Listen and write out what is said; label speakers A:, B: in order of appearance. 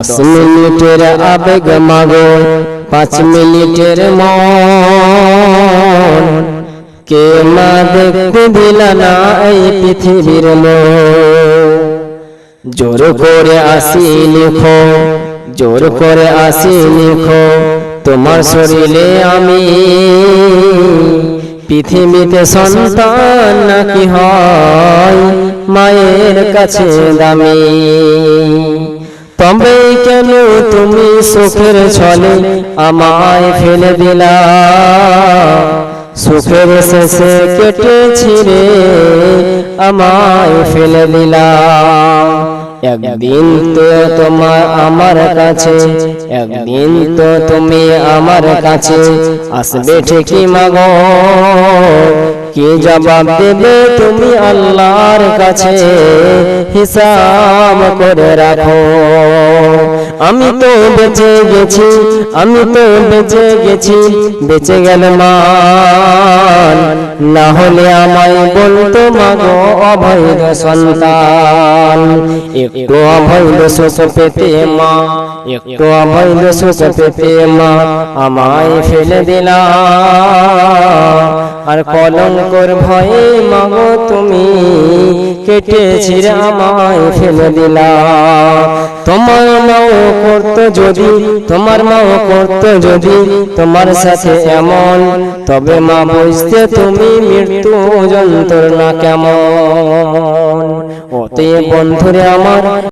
A: 10 মিনিটের আবেগ মাগো 5 মিনিটের মন কে মা দেখতে দিলা না এই পৃথিবীর মন জোর করে আসি লিখো জোর করে আসি লিখো তোমার শরীরে আমি পৃথিবীতে সন্তান নাকি হয় মায়ের কাছে দামি তবে কেন তুমি সুখের ছলে আমায় ফেলে দিলা সুখের শেষে কেটেছি রে আমায় ফেলে দিলা একদিন তো তোমার আমার কাছে একদিন তো তুমি আমার কাছে আসবে ঠিকই মাগো কি জবাব দেবে তুমি আল্লাহর কাছে হিসাব করে রাখো আমি তো বেঁচে গেছি আমি তো বেঁচে গেছি বেঁচে গেল মান না হলে আমায় বলতো মাগো অবৈধ সন্তান একটু অবৈধ সুখ পেতে মা একটু অবৈধ সুখ পেতে মা আমায় ফেলে দিলা আর কলঙ্কর ভয়ে মাগো তুমি কেটেছি রে আমায় ফেলে দিলা তোমার মাও করতো যদি তোমার মাও করতো যদি তোমার সাথে এমন তবে মা বুঝতে তুমি মৃত্যু যন্ত্রণা কেমন অতএব বন্ধুরে আমার